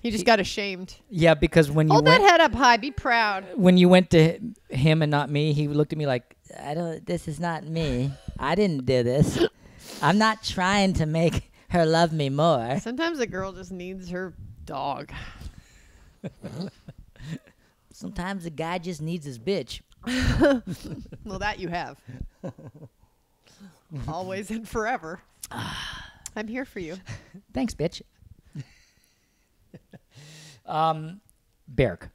He just got ashamed. Yeah, because when you Hold that head up high. Be proud. when you went to him and not me, he looked at me like, this is not me. I didn't do this. I'm not trying to make her love me more. Sometimes a girl just needs her dog. Sometimes a guy just needs his bitch. Well, that you have. Always and forever. I'm here for you. Thanks, bitch. Berk.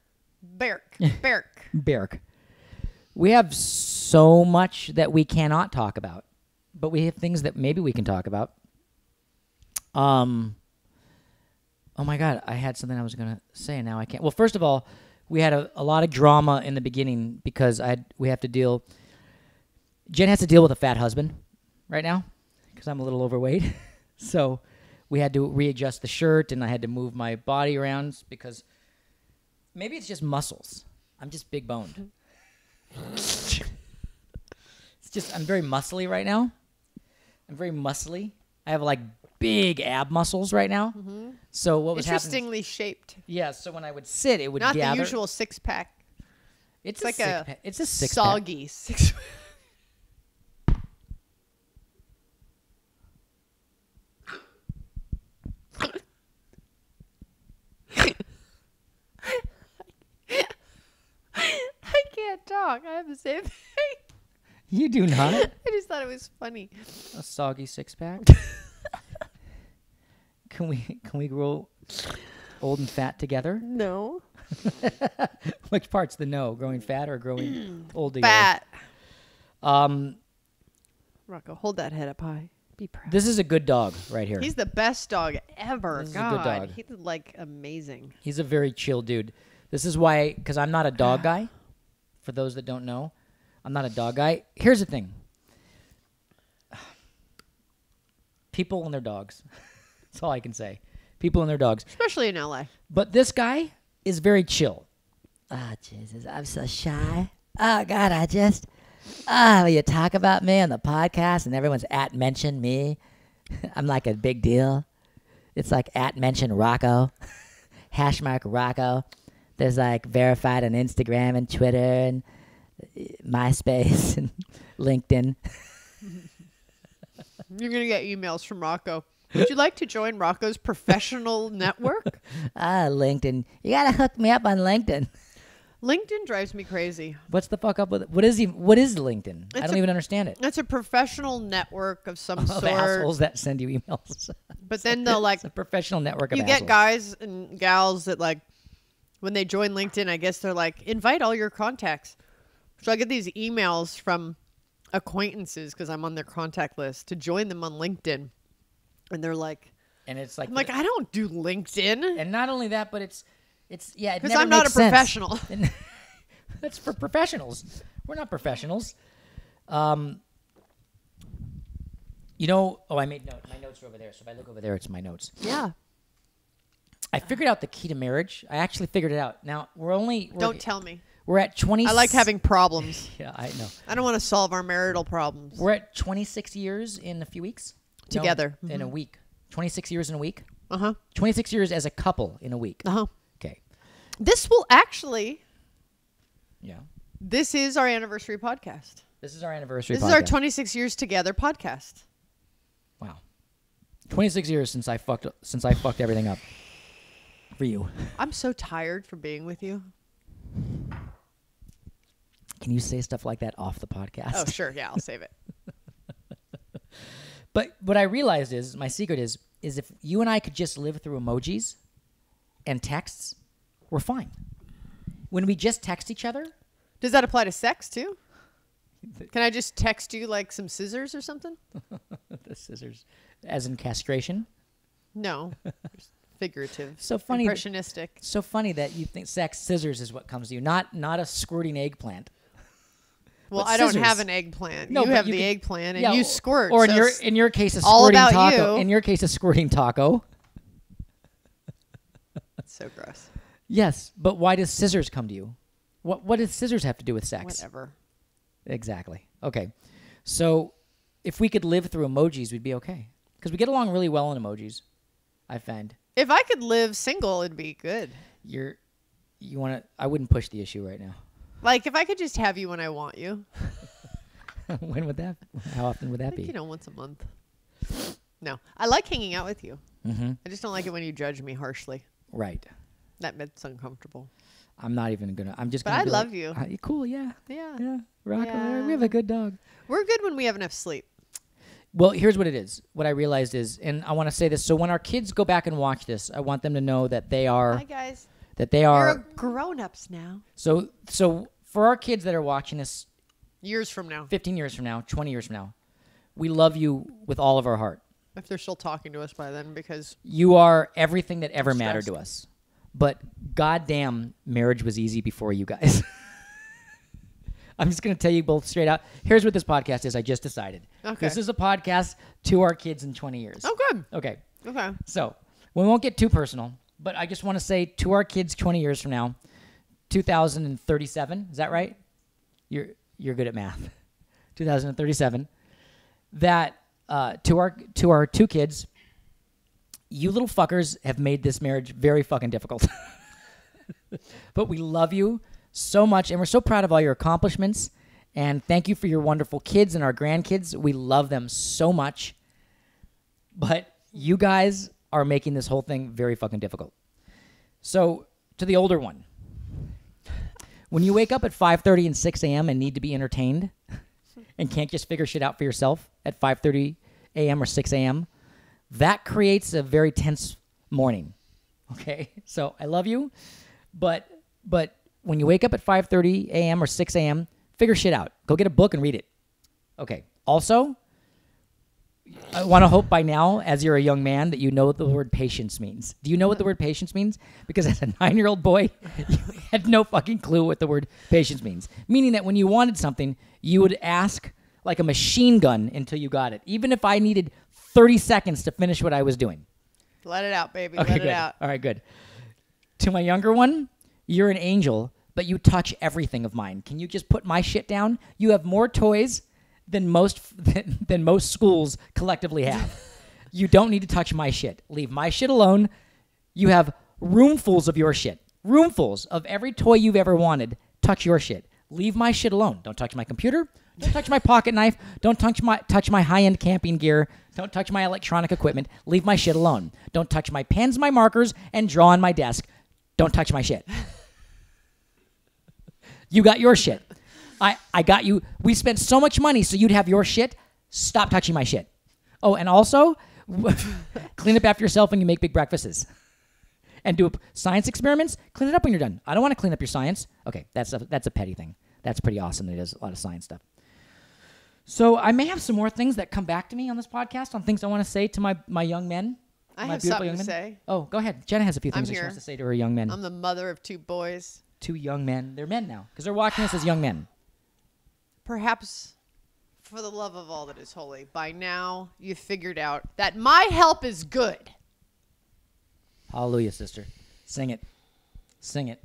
We have so much that we cannot talk about, but we have things that maybe we can talk about. Oh my God, I had something I was going to say and now I can't. Well, first of all, we had a lot of drama in the beginning because Jen has to deal with a fat husband right now because I'm a little overweight. So we had to readjust the shirt and I had to move my body around because maybe it's just muscles. I'm just big boned. I'm very muscly right now. I'm very muscly. I have like big ab muscles right now. Mm-hmm. So what was interestingly shaped? Yeah. So when I would sit, it would not gather. The usual 6-pack. It's like it's a six soggy 6-pack. I can't talk. I have the same thing. You do not? I just thought it was funny. A soggy 6-pack? Can we grow old and fat together? No. Which part's the no? Growing fat or growing old together? Fat. Rocco, hold that head up high. Be proud. This is a good dog right here. He's the best dog ever. This is a good dog. He's like amazing. He's a very chill dude. This is why, because I'm not a dog guy. For those that don't know, I'm not a dog guy. Here's the thing. People and their dogs. That's all I can say. People and their dogs. Especially in LA. But this guy is very chill. Oh, Jesus, I'm so shy. Oh, God, you talk about me on the podcast and everyone's @mention me. I'm like a big deal. It's like @mention Rocco. # Rocco. There's like verified on Instagram and Twitter and MySpace and LinkedIn. You're going to get emails from Rocco. Would you like to join Rocco's professional network? LinkedIn. You got to hook me up on LinkedIn. LinkedIn drives me crazy. What's the fuck up with it? What is LinkedIn? I don't even understand it. It's a professional network of some sort. Assholes that send you emails. But then they'll like... It's a professional network of assholes. You get guys and gals that like... When they join LinkedIn, I guess they're like, invite all your contacts. So I get these emails from acquaintances because I'm on their contact list to join them on LinkedIn. And they're like... And it's like... I'm like, I don't do LinkedIn. And not only that, but it's yeah, it never makes sense. Because I'm not a professional. That's for professionals. We're not professionals. You know... Oh, I made notes. My notes are over there. So if I look over there, it's my notes. Yeah. I figured out the key to marriage. I actually figured it out. Now, Don't tell me. We're at 20... I like having problems. Yeah, I know. I don't want to solve our marital problems. We're at 26 years in a few weeks. Together. No, in a week. 26 years in a week. 26 years as a couple in a week. Okay. This will actually... Yeah. This is our anniversary podcast. This is our anniversary podcast. This is our 26 years together podcast. Wow. 26 years since I fucked everything up. For you. I'm so tired from being with you. Can you say stuff like that off the podcast? Oh, sure. Yeah, I'll save it. But what I realized is, my secret is if you and I could just live through emojis and texts, we're fine. When we just text each other. Does that apply to sex too? Can I just text you like some scissors or something? The scissors. As in castration? No. Figurative. So funny. Impressionistic. So funny that you think scissors is what comes to you, not a squirting eggplant. Well, I don't have an eggplant. No, you have the eggplant, and you squirt. Or so in your case, a all squirting about taco. You. In your case, a squirting taco. That's so gross. Yes, but why does scissors come to you? What does scissors have to do with sex? Whatever. Exactly. Okay. So if we could live through emojis, we'd be okay. Because we get along really well in emojis, I find. If I could live single, it'd be good. You want to? I wouldn't push the issue right now. Like if I could just have you when I want you. When would that? How often would that Like, be? once a month. No, I like hanging out with you. Mm-hmm. I just don't like it when you judge me harshly. Right. That's uncomfortable. I'm not even gonna. I'm just But gonna. I be love like, you. Cool. Yeah. Yeah. Yeah. Rock. Yeah. We have a good dog. We're good when we have enough sleep. Well, here's what it is. What I realized is, and I want to say this. So when our kids go back and watch this, I want them to know that they are. Hi guys. That they are. You're grown-ups now. So for our kids that are watching this, Years from now. 15 years from now, 20 years from now, we love you with all of our heart. If they're still talking to us by then, because You are everything that ever mattered stressed. to us. But goddamn, marriage was easy before you guys. I'm just going to tell you both straight out. Here's what this podcast is. I just decided. Okay. This is a podcast to our kids in 20 years. oh, good. Okay. Okay. So we won't get too personal, but I just want to say to our kids 20 years from now, 2037, is that right? You're good at math. 2037. That to our two kids, you little fuckers have made this marriage very fucking difficult. But we love you so much, and we're so proud of all your accomplishments. And thank you for your wonderful kids and our grandkids. We love them so much. But you guys are making this whole thing very fucking difficult. So to the older one, when you wake up at 5:30 and 6 a.m. and need to be entertained and can't just figure shit out for yourself at 5:30 a.m. or 6 a.m., that creates a very tense morning. Okay? So I love you, but when you wake up at 5:30 a.m. or 6 a.m., figure shit out. Go get a book and read it. Okay. Also, I want to hope by now, as you're a young man, that you know what the word patience means. Do you know what the word patience means? Because as a 9-year-old boy, you had no fucking clue what the word patience means. Meaning that when you wanted something, you would ask like a machine gun until you got it. Even if I needed 30 seconds to finish what I was doing. Let it out, baby. Okay, Let good. it out. All right, good. To my younger one, you're an angel, but you touch everything of mine. Can you just put my shit down? You have more toys than most schools collectively have. You don't need to touch my shit. Leave my shit alone. You have roomfuls of your shit. Roomfuls of every toy you've ever wanted. Touch your shit. Leave my shit alone. Don't touch my computer. Don't touch my pocket knife. Don't touch my high-end camping gear. Don't touch my electronic equipment. Leave my shit alone. Don't touch my pens, my markers, and draw on my desk. Don't touch my shit. You got your shit. I got you. We spent so much money so you'd have your shit. Stop touching my shit. Oh, and also, clean up after yourself when you make big breakfasts. And do science experiments. Clean it up when you're done. I don't want to clean up your science. Okay, that's a petty thing. That's pretty awesome that he does a lot of science stuff. So I may have some more things that come back to me on this podcast on things I want to say to my young men. I my have beautiful something young to men. say. Oh, go ahead. Jenna has a few things that she here. wants to say to her young men. I'm the mother of 2 boys. 2 young men. They're men now because they're watching us as young men. Perhaps for the love of all that is holy, by now you've figured out that my help is good. Hallelujah, sister. Sing it. Sing it.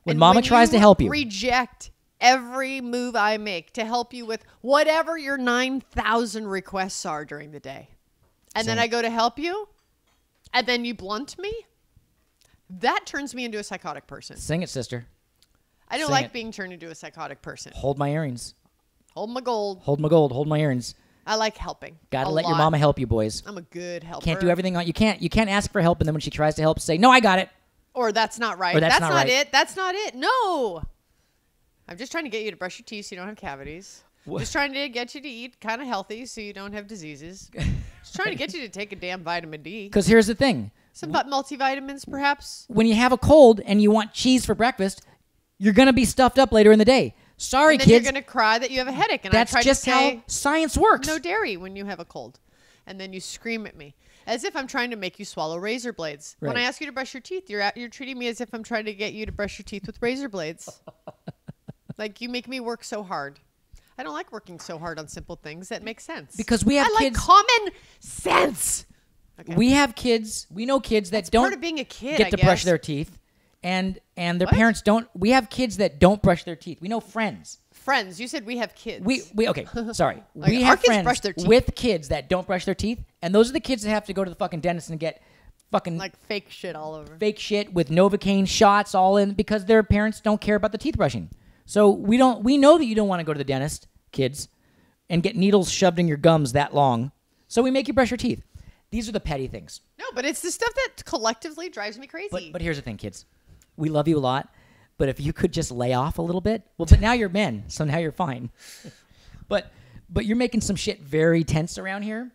When And mama when tries to help you. Reject every move I make to help you with whatever your 9,000 requests are during the day. And then Sing it. I go to help you, and then you blunt me. That turns me into a psychotic person. Sing it, sister. I don't Sing like it. being turned into a psychotic person. Hold my earrings. Hold my gold. Hold my gold. Hold my earrings. I like helping. Gotta a let your lot. mama help you, boys. I'm a good helper. Can't do everything on. You can't ask for help, and then when she tries to help, say, "No, I got it." Or that's not right. Or that's not right. it. That's not it. No. I'm just trying to get you to brush your teeth so you don't have cavities. What? Just trying to get you to eat kind of healthy so you don't have diseases. Just trying to get you to take a damn vitamin D. Because here's the thing: Some multivitamins, perhaps. when you have a cold and you want cheese for breakfast, you're gonna be stuffed up later in the day. Sorry, And then kids. you're going to cry that you have a headache. And That's I tried just to say, how science works. no dairy when you have a cold. And then you scream at me as if I'm trying to make you swallow razor blades. When Right. I ask you to brush your teeth, you're treating me as if I'm trying to get you to brush your teeth with razor blades. Like, you make me work so hard. I don't like working so hard on simple things. That makes sense. Because we have I like kids. common sense. Okay. We have kids. We know kids that It's don't part of being a kid, get I to brush guess. their teeth, and their What? parents don't. We have kids that don't brush their teeth. We know friends. Friends. You said we have kids. We okay. Sorry. Like, we our have kids friends brush their teeth. with kids that don't brush their teeth, and those are the kids that have to go to the fucking dentist and get fucking Like fake shit all over. fake shit with Novocaine shots all in because their parents don't care about the teeth brushing. So we know that you don't want to go to the dentist, kids, and get needles shoved in your gums that long. So we make you brush your teeth. These are the petty things. No, but it's the stuff that collectively drives me crazy. But here's the thing, kids. We love you a lot, but if you could just lay off a little bit. Well, but now you're men, so now you're fine. But you're making some shit very tense around here.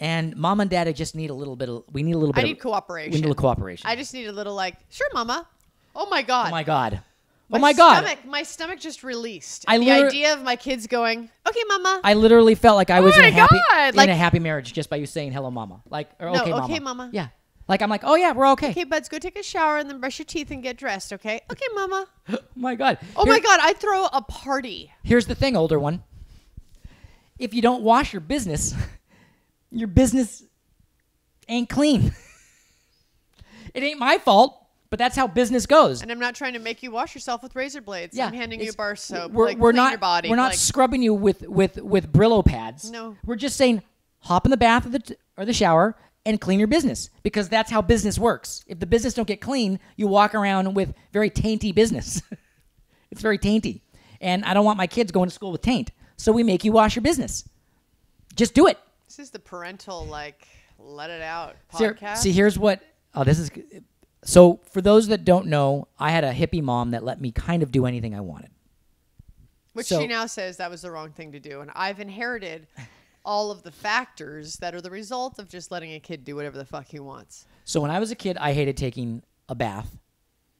And mom and dad just need a little bit of, we need a little bit I need cooperation. We need a little cooperation. I just need a little like, sure, mama. Oh my God. Oh my God. Oh my God. My stomach just released. I The idea of my kids going, okay, mama. I literally felt like I was in a God. happy marriage just by you saying hello, mama. Like, or No, okay, mama. okay, mama. Yeah. Like, I'm like, oh yeah, we're okay. Okay, buds, go take a shower and then brush your teeth and get dressed, okay? Okay, mama. Oh my God. Oh my God, I'd throw a party. Here's the thing, older one. If you don't wash your business ain't clean. It ain't my fault, but that's how business goes. And I'm not trying to make you wash yourself with razor blades. Yeah, I'm handing you bar soap. We're clean not your body. We're not scrubbing you with Brillo pads. No. We're just saying hop in the bath or the shower and clean your business because that's how business works. If the business don't get clean, you walk around with very tainty business. It's very tainty. And I don't want my kids going to school with taint. So we make you wash your business. Just do it. This is the parental, like, let it out See, podcast. here's what. Oh, this is. So for those that don't know, I had a hippie mom that let me kind of do anything I wanted. Which So- she now says that was the wrong thing to do. And I've inherited all of the factors that are the result of just letting a kid do whatever the fuck he wants. So when I was a kid, I hated taking a bath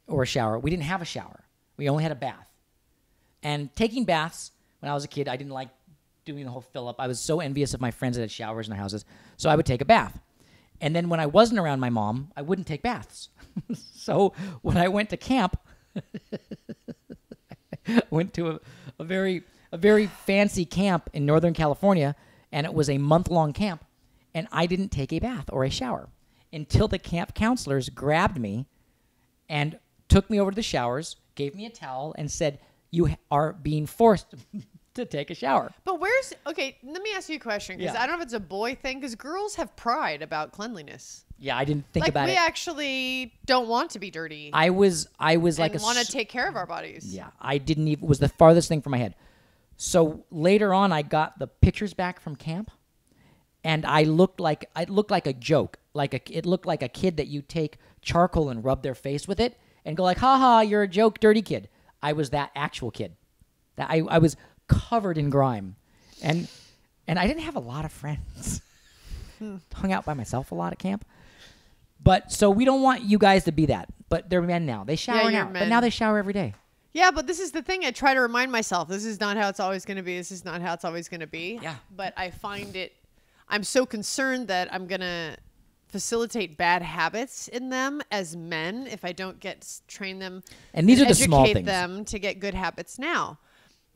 or a shower. We didn't have a shower. We only had a bath. And taking baths, when I was a kid, I didn't like doing the whole fill up. I was so envious of my friends that had showers in their houses. So I would take a bath. And then when I wasn't around my mom, I wouldn't take baths. So when I went to camp, I went to a very fancy camp in Northern California, and it was a month-long camp, and I didn't take a bath or a shower until the camp counselors grabbed me and took me over to the showers, gave me a towel, and said, you are being forced to take a shower. But okay, let me ask you a question, because Yeah. I don't know if it's a boy thing, because girls have pride about cleanliness. Yeah, I didn't think Like, about we it. actually don't want to be dirty. I was like and want to take care of our bodies. Yeah, I didn't even, was the farthest thing from my head. So later on, I got the pictures back from camp, and I looked like a joke. It looked like a kid that you take charcoal and rub their face with it and go like, ha ha, you're a joke, dirty kid. I was that actual kid. That I was covered in grime, and I didn't have a lot of friends. Hung out by myself a lot at camp. But so we don't want you guys to be that. But they're men now. They shower you're now. But men. now they shower every day. Yeah, but this is the thing. I try to remind myself, this is not how it's always going to be. This is not how it's always going to be. Yeah. But I find I'm so concerned that I'm going to facilitate bad habits in them as men if I don't train them And these are the educate small things. them to get good habits now.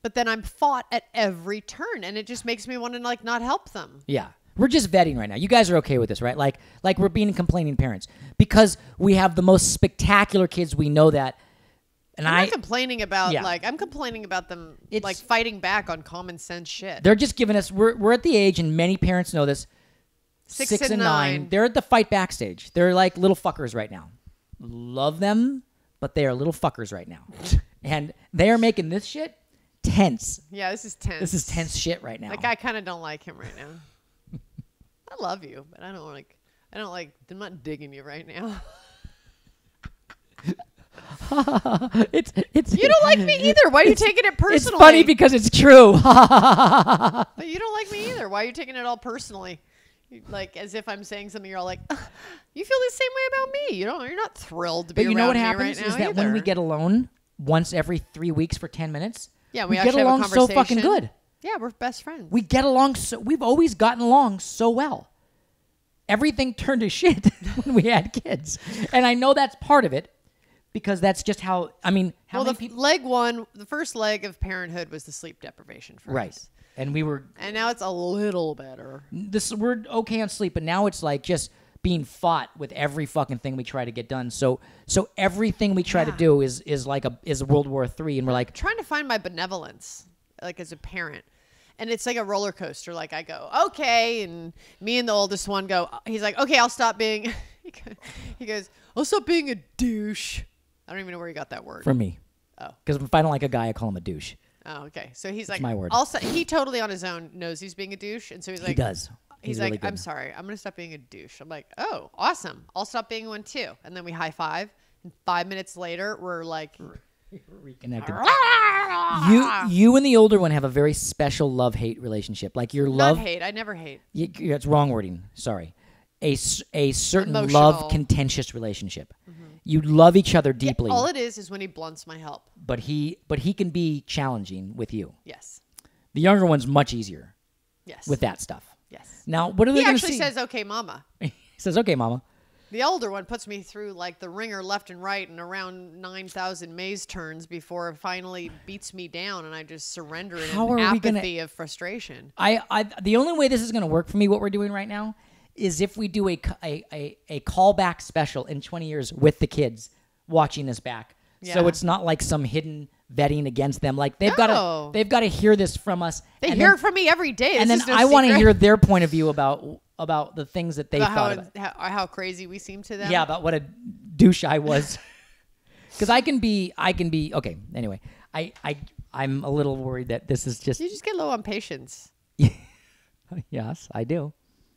But then I'm fought at every turn, and it just makes me want to like not help them. Yeah. We're just vetting right now. You guys are okay with this, right? Like we're being complaining parents because we have the most spectacular kids. We know that. And I'm not complaining about Yeah. I'm complaining about them It's- like fighting back on common sense shit. they're just giving us, we're at the age, and many parents know this, 6 and 9. They're at the fight back stage. They're like little fuckers right now. Love them, but they are little fuckers right now. And they are making this shit tense. Yeah, this is tense. This is tense shit right now. Like I kind of don't like him right now. I love you, but I'm not digging you right now. it's You don't like me either. Why are you taking it personally? It's funny because it's true. But you don't like me either. Why are you taking it all personally? Like as if I'm saying something, you're all like, you feel the same way about me. You're not thrilled to be But you know around what me happens right now is that when we either. get alone once every 3 weeks for 10 minutes, we we get actually have a along so fucking conversation. good. Yeah, we're best friends. We get along we've always gotten along so well. Everything turned to shit when we had kids. And I know that's part of it because that's just how many people. The first leg of parenthood was the sleep deprivation for Right. us. And we were And now it's a little better. we're okay on sleep, but now it's like just being fought with every fucking thing we try to get done. So everything we try to do is World War III, and we're like, Trying to find my benevolence, like as a parent. And it's like a roller coaster. Like I go, okay. And me and the oldest one go, he's like, okay, I'll stop being, He goes, I'll stop being a douche. I don't even know where he got that word. From me. Oh. Because if I don't like a guy, I call him a douche. Oh, okay. So he's That's like, my word. Also, he totally on his own knows he's being a douche. And so he's like, He does. He's really like, good. I'm sorry. I'm going to stop being a douche. I'm like, oh, awesome. I'll stop being one too. And then we high five. And 5 minutes later, we're like, reconnected. You and the older one have a very special love-hate relationship. Like your love. not hate. I never hate. That's wrong wording. Sorry. A certain Emotional. love contentious relationship. You love each other deeply. Yeah, all it is when he blunts my help. But he can be challenging with you. Yes. The younger one's much easier. Yes. With that stuff. Yes. Now, what are they He going to actually see? says, okay, mama. He says, okay, mama. The older one puts me through like the ringer left and right and around 9,000 maze turns before it finally beats me down and I just surrender in How an are we apathy of frustration. The only way this is going to work for me, what we're doing right now, is if we do a callback special in 20 years with the kids watching this back. Yeah. So it's not like some hidden vetting against them. Like they've got to hear this from us. They hear it from me every day. And then I want to hear their point of view about the things that they thought about. How crazy we seem to them. Yeah, about what a douche I was. Because I can be okay. Anyway, I'm a little worried that this is just. You just get low on patience. Yes, I do.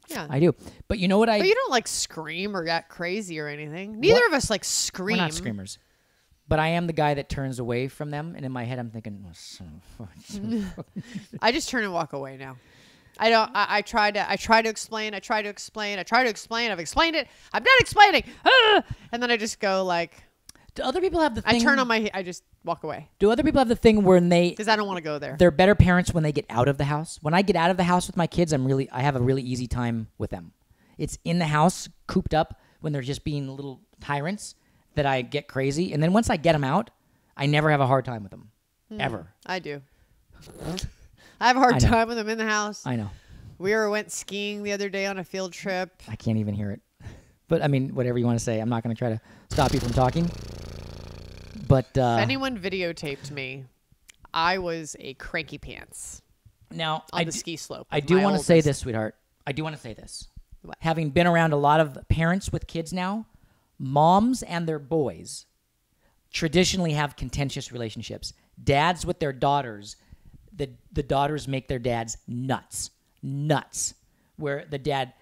Yeah, I do. But you know what But you don't like scream or get crazy or anything. Neither of us like scream. We're not screamers. But I am the guy that turns away from them, and in my head I'm thinking, oh, son of a I just turn and walk away now. I don't. I try to explain. I've explained it. I'm done explaining. And then I just go like. Do other people have the thing? I just walk away. Do other people have the thing where Because I don't want to go there. They're better parents when they get out of the house. When I get out of the house with my kids, I have a really easy time with them. It's in the house, cooped up, when they're just being little tyrants, that I get crazy. And then once I get them out, I never have a hard time with them. Ever. I do. I have a hard time with them in the house. I know. We went skiing the other day on a field trip. I can't even hear it. But, I mean, whatever you want to say. I'm not going to try to stop you from talking. But if anyone videotaped me, I was a cranky pants now on the ski slope. I do want to say this, sweetheart. I do want to say this. What? Having been around a lot of parents with kids now, moms and their boys traditionally have contentious relationships. Dads with their daughters, the daughters make their dads nuts. Where the dad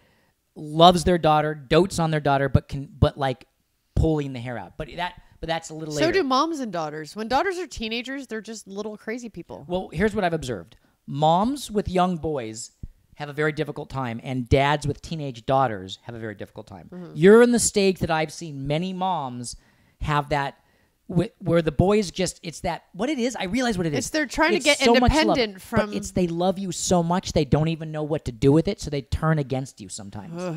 loves their daughter, dotes on their daughter, but like pulling the hair out. But that's a little later. So do moms and daughters. When daughters are teenagers, they're just little crazy people. Well, here's what I've observed. Moms with young boys have a very difficult time, and dads with teenage daughters have a very difficult time. Mm-hmm. You're in the stage that I've seen many moms have that, where the boys just, it's that, what it is, I realize what it is. It's they're trying to get so independent love, from... But it's they love you so much, they don't even know what to do with it, so they turn against you sometimes.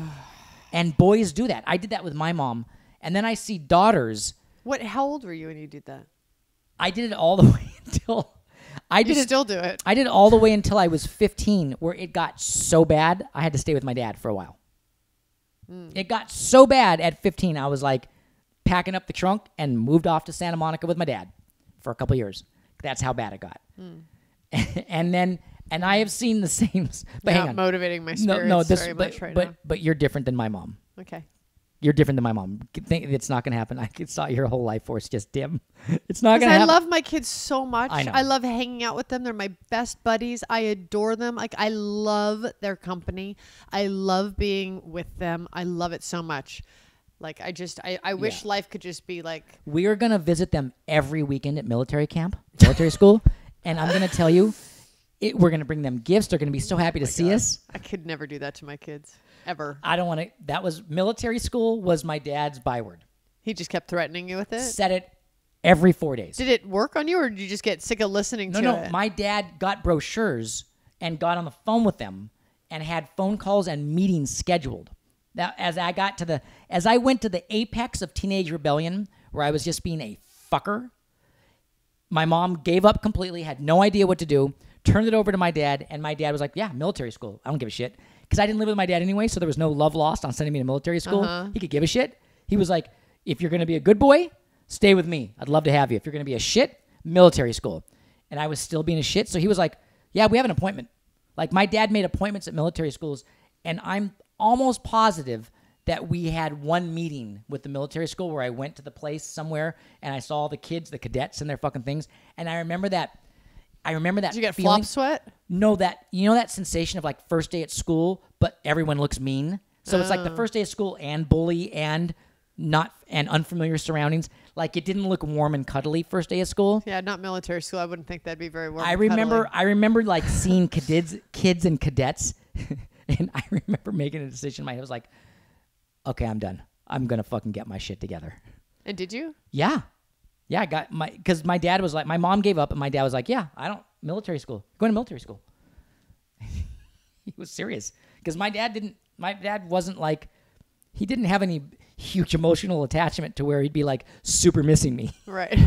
And boys do that. I did that with my mom, and then I see daughters... How old were you when you did that? I did it all the way until... still do it. I did it all the way until I was 15, where it got so bad, I had to stay with my dad for a while. It got so bad at 15, I was like packing up the trunk and moved off to Santa Monica with my dad for a couple of years. That's how bad it got. And I have seen the same... But hang on. Motivating my spirits very much right now. But you're different than my mom. Okay. You're different than my mom. It's not going to happen. I saw your whole life force just dim. It's not going to happen. I love my kids so much. I know. I love hanging out with them. They're my best buddies. I adore them. Like, I love their company. I love being with them. I love it so much. Like, I wish life could just be like... We are going to visit them every weekend at military camp, military school. And I'm going to tell you, we're going to bring them gifts. They're going to be so happy to see us. I could never do that to my kids. Ever. I don't want to. That was military school was my dad's byword. He just kept threatening you with it? Said it every 4 days. Did it work on you, or did you just get sick of listening to it? No. My dad got brochures and got on the phone with them and had phone calls and meetings scheduled. Now, as I went to the apex of teenage rebellion, where I was just being a fucker, my mom gave up completely, had no idea what to do, turned it over to my dad, and my dad was like, yeah, military school. I don't give a shit. Because I didn't live with my dad anyway, so there was no love lost on sending me to military school. He could give a shit. He was like, if you're going to be a good boy, stay with me. I'd love to have you. If you're going to be a shit, military school. And I was still being a shit. So he was like, yeah, we have an appointment. Like, my dad made appointments at military schools, and I'm almost positive that we had one meeting with the military school where I went to the place somewhere and I saw the kids, the cadets, and their fucking things. And I remember that. Did you get feeling, flop sweat? No, that sensation of like first day at school, but everyone looks mean. So it's like the first day of school and bully and unfamiliar surroundings. Like it didn't look warm and cuddly first day of school. Yeah, not military school. I wouldn't think that'd be very warm. I remember like seeing kids and cadets, and I remember making a decision in my head. I was like, okay, I'm done. I'm gonna fucking get my shit together. And did you? Yeah. I got because my dad was like, my mom gave up, and my dad was like, yeah, going to military school. He was serious because my dad wasn't like, he didn't have any huge emotional attachment to where he'd be like super missing me. Right.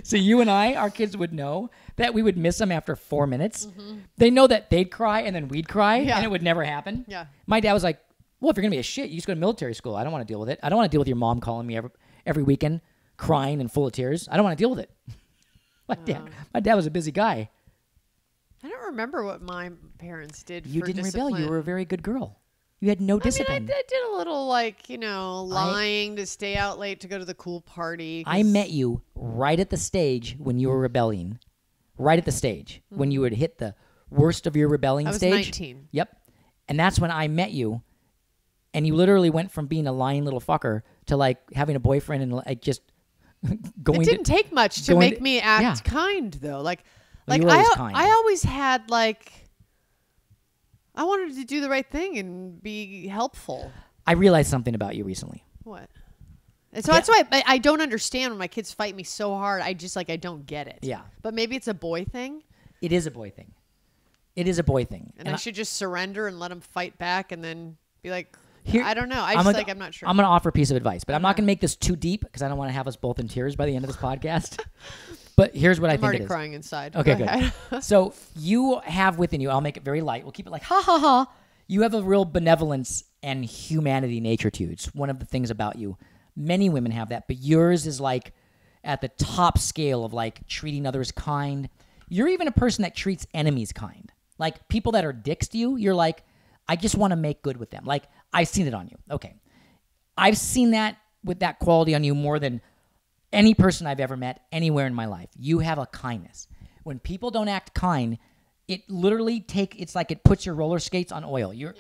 So you and our kids would know that we would miss them after 4 minutes. Mm-hmm. They know that they'd cry and then we'd cry and it would never happen. Yeah. My dad was like, well, if you're going to be a shit, you just go to military school. I don't want to deal with it. I don't want to deal with your mom calling me every weekend crying and full of tears. I don't want to deal with it. My dad was a busy guy. I don't remember what my parents did. You for didn't discipline. rebel. You were a very good girl. You had no discipline. I did a little lying to stay out late to go to the cool party. I met you right at the stage when you were rebelling. Right at the stage when you would hit the worst of your rebelling stage. I was 19. Yep. And that's when I met you. And you literally went from being a lying little fucker to like having a boyfriend and like just going. It didn't take much to make me act kind, though. I always had like, I wanted to do the right thing and be helpful. I realized something about you recently. What? And so that's why I don't understand when my kids fight me so hard. I don't get it. Yeah. But maybe it's a boy thing. It is a boy thing. And I should just surrender and let them fight back and then be like, Here, I don't know. I'm not sure. I'm going to offer a piece of advice, but I'm not going to make this too deep because I don't want to have us both in tears by the end of this podcast. But here's what I think it is. I'm already crying inside. Okay, good. So you have within you, I'll make it very light. We'll keep it like, ha, ha, ha. You have a real benevolence and humanity nature to you. It's one of the things about you. Many women have that, but yours is like at the top scale of like treating others kind. You're even a person that treats enemies kind. Like people that are dicks to you, you're like, I just want to make good with them. Like, I've seen it on you. Okay. I've seen that with that quality on you more than any person I've ever met anywhere in my life. You have a kindness. When people don't act kind, it literally it's like it puts your roller skates on oil. Your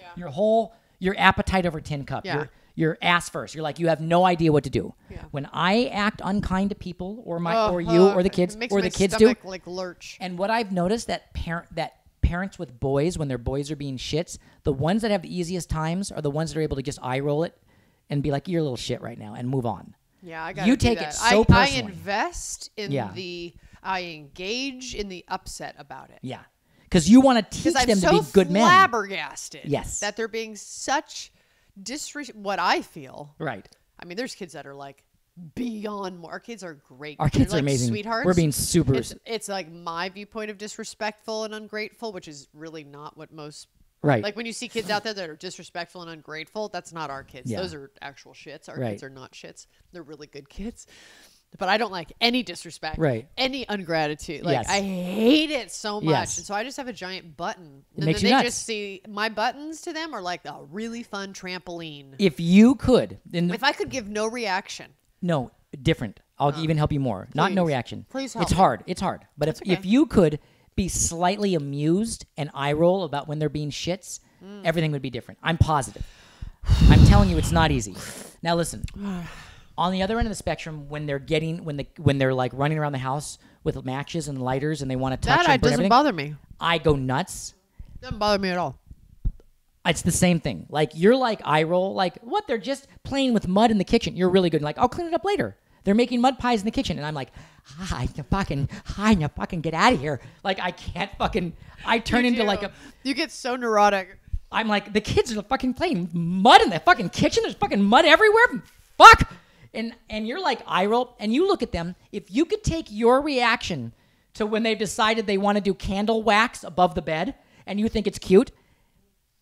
appetite over tin cup. Yeah. Your ass first. You're like, you have no idea what to do. Yeah. When I act unkind to people or you or the kids it makes or my the kids stomach, do. like lurch. And what I've noticed that parents with boys, when their boys are being shits, the ones that have the easiest times are the ones that are able to just eye roll it and be like, you're a little shit right now and move on. Yeah, I got to You take it so personally. I invest in I engage in the upset about it. Yeah. Because you want to teach them to be good men. I'm so flabbergasted. Yes. That they're being such what I feel. Right. I mean, there's kids that are like beyond more. Our kids are great. Our kids are like amazing. Sweethearts. We're being super. It's like my viewpoint of disrespectful and ungrateful, which is really not what most. Right. Like when you see kids out there that are disrespectful and ungrateful, that's not our kids. Yeah. Those are actual shits. Our kids are not shits. They're really good kids. But I don't like any disrespect, any ungratitude. Like I hate it so much. Yes. And so I just have a giant button. It makes you nuts. They just see my buttons to them are like a really fun trampoline. If you could. If I could give no reaction. No, different. I'll even help you more. Not no reaction. Please help It's me. hard. It's hard. But if you could be slightly amused and eye roll about when they're being shits, everything would be different. I'm positive. I'm telling you, it's not easy. Now listen. On the other end of the spectrum, when they're like running around the house with matches and lighters and they want to touch and burn everything, bother me. I go nuts. Doesn't bother me at all. It's the same thing. Like you're like eye roll, like what? They're just playing with mud in the kitchen. You're really good. Like I'll clean it up later. They're making mud pies in the kitchen, and I'm like, hi, you fucking get out of here. Like I can't fucking. I turn into like a. You get so neurotic. I'm like the kids are fucking playing mud in the fucking kitchen. There's fucking mud everywhere. Fuck. And you're like eye roll, and you look at them. If you could take your reaction to when they've decided they want to do candle wax above the bed, and you think it's cute,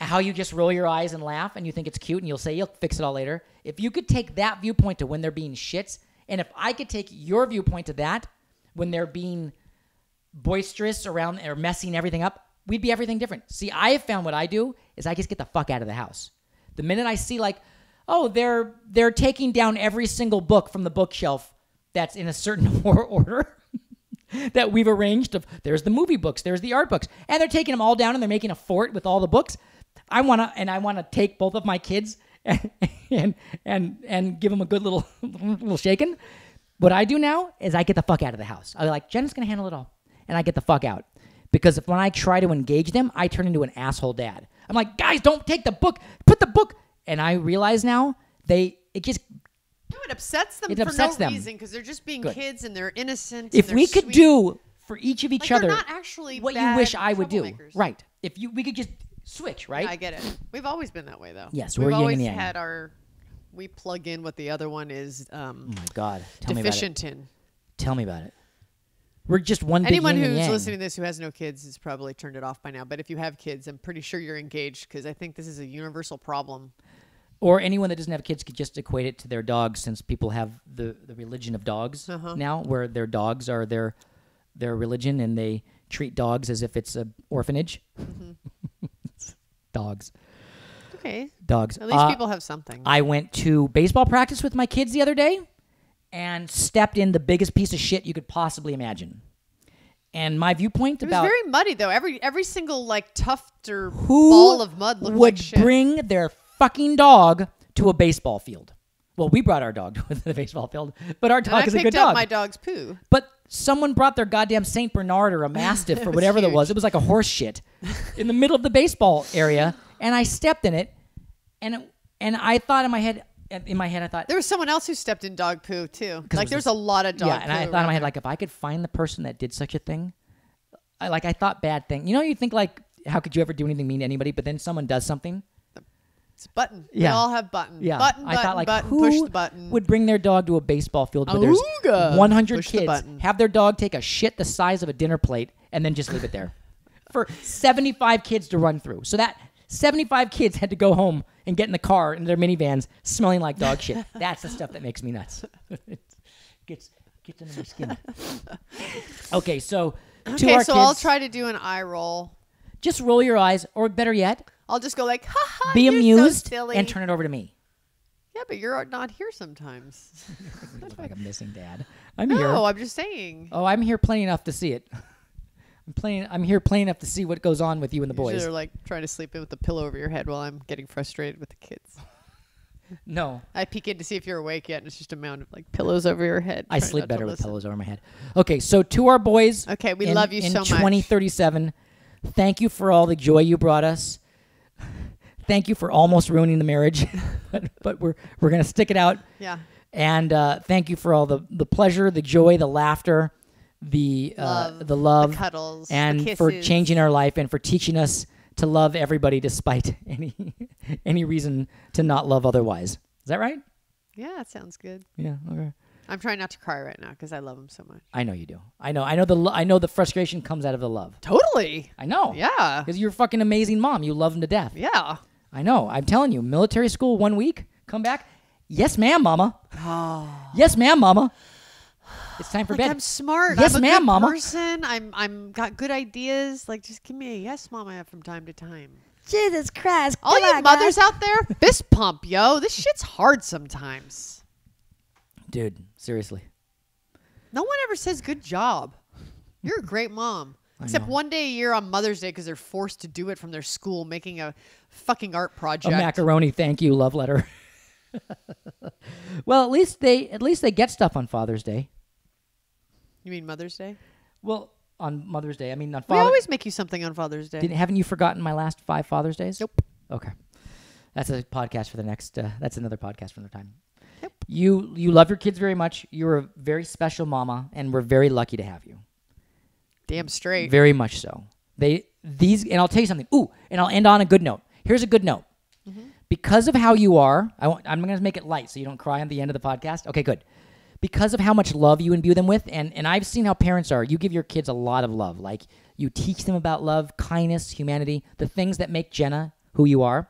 how you just roll your eyes and laugh, and you think it's cute, and you'll say you'll fix it all later. If you could take that viewpoint to when they're being shits, and if I could take your viewpoint to that when they're being boisterous around or messing everything up, we'd be everything different. See, I have found what I do is I just get the fuck out of the house. The minute I see like oh, they're taking down every single book from the bookshelf that's in a certain order that we've arranged. There's the movie books, there's the art books, and they're taking them all down and they're making a fort with all the books. I wanna take both of my kids and give them a good little shaking. What I do now is I get the fuck out of the house. I'm like, Jen's gonna handle it all, and I get the fuck out. Because when I try to engage them, I turn into an asshole dad. I'm like, guys, don't take the book. Put the book. And I realize now it upsets them reason because they're just being kids and they're innocent. If we could do for each of each other they're not actually what bad you wish I would do, right? We could just switch, right? Yeah, I get it. We've always been that way, though. Yes, we've we're yin always and yang. had we plug in what the other one is. Oh my God, deficient in. Tell me about it. We're just one. Anyone big yin who's and yang. listening to this who has no kids has probably turned it off by now. But if you have kids, I'm pretty sure you're engaged because I think this is a universal problem. Or anyone that doesn't have kids could just equate it to their dogs, since people have the religion of dogs now, where their dogs are their religion, and they treat dogs as if it's an orphanage. Dogs. Okay. Dogs. At least people have something. I went to baseball practice with my kids the other day and stepped in the biggest piece of shit you could possibly imagine. And my viewpoint it about was very muddy though. Every single tuft or ball of mud looked like shit. Who would bring their fucking dog to a baseball field? Well, we brought our dog to the baseball field, but our dog is a good dog. I picked up my dog's poo. But someone brought their goddamn Saint Bernard or a Mastiff or whatever that was. It was like a horse shit in the middle of the baseball area, and I stepped in it, and I thought in my head, I thought there was someone else who stepped in dog poo too. Like there's a lot of dog poo. Yeah, and I thought in my head, like, if I could find the person that did such a thing, I thought bad thing. You know, you think like, how could you ever do anything mean to anybody? But then someone does something. It's button. Yeah. We all have button. Yeah. Button, I thought, like, button, who push the button. would bring their dog to a baseball field where there's 100 Push the kids, button. have their dog take a shit the size of a dinner plate, and then just leave it there for 75 kids to run through. So that 75 kids had to go home and get in the car in their minivans smelling like dog shit. That's the stuff that makes me nuts. It gets under my skin. Okay, so to our kids, I'll try to do an eye roll. Just roll your eyes, or better yet, I'll just go like, ha ha, be you're amused so silly. and turn it over to me. Yeah, but you're not here sometimes. Like a missing dad. I'm here. No, I'm just saying. Oh, I'm here plenty enough to see it. I'm here plenty enough to see what goes on with you and the boys. You're like trying to sleep in with a pillow over your head while I'm getting frustrated with the kids. No. I peek in to see if you're awake yet, and it's just a mound of like pillows over your head. I sleep better with pillows over my head. Okay, so to our boys. Okay, we love you so much. In 2037, thank you for all the joy you brought us. Thank you for almost ruining the marriage, but we're gonna stick it out. Yeah. And thank you for all the pleasure, the joy, the laughter, the love, the cuddles, and the kisses. for changing our life and for teaching us to love everybody despite any reason to not love otherwise. Is that right? Yeah, that sounds good. Yeah. Okay. I'm trying not to cry right now because I love him so much. I know you do. I know the frustration comes out of the love. Totally. I know. Yeah. Because you're a fucking amazing mom. You love him to death. Yeah. I know. I'm telling you, military school 1 week, come back. Yes, ma'am, mama. Oh. Yes, ma'am, mama. It's time for bed. I'm smart. Yes, I'm a ma'am, good mama. person. I'm got good ideas. Like, just give me a yes, mama, from time to time. Jesus Christ. All you mothers out there, fist pump, yo. This shit's hard sometimes. Dude, seriously. No one ever says good job. You're a great mom. Except one day a year on Mother's Day because they're forced to do it from their school, making a fucking art project. A macaroni thank you love letter. Well, at least they get stuff on Father's Day. You mean Mother's Day? Well, on Mother's Day. I mean, on We always make you something on Father's Day. Haven't you forgotten my last 5 Father's Days? Nope. Okay. That's a podcast for the next. That's another podcast for another time. Yep. You love your kids very much. You're a very special mama, and we're very lucky to have you. Damn straight. Very much so. And I'll tell you something. Ooh, and I'll end on a good note. Here's a good note. Mm-hmm. Because of how you are, I'm going to make it light so you don't cry at the end of the podcast. Okay, good. Because of how much love you imbue them with, and I've seen how parents are. You give your kids a lot of love. Like, you teach them about love, kindness, humanity, the things that make Jenna who you are.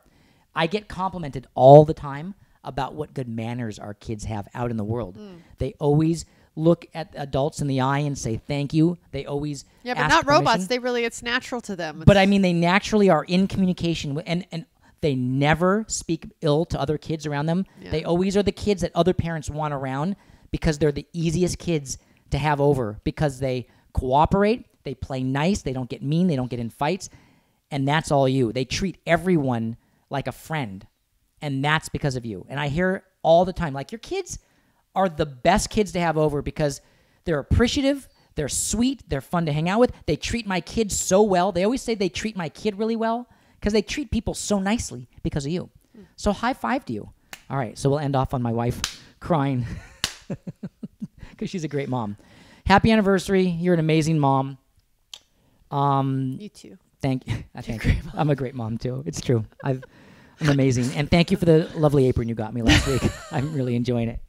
I get complimented all the time about what good manners our kids have out in the world. They always look at adults in the eye and say thank you. They always Yeah, but ask not robots. permission. It's natural to them. But I mean, they naturally are in communication and They never speak ill to other kids around them. Yeah. They always are the kids that other parents want around because they're the easiest kids to have over because they cooperate, they play nice, they don't get mean, they don't get in fights, and that's all you. They treat everyone like a friend, and that's because of you. And I hear all the time, like, your kids are the best kids to have over because they're appreciative, they're sweet, they're fun to hang out with. They treat my kids so well. They always say they treat my kid really well because they treat people so nicely because of you. So high five to you. All right, so we'll end off on my wife crying because she's a great mom. Happy anniversary. You're an amazing mom. You too. Thank you. I'm a great mom, too. It's true. I'm amazing. And thank you for the lovely apron you got me last week. I'm really enjoying it.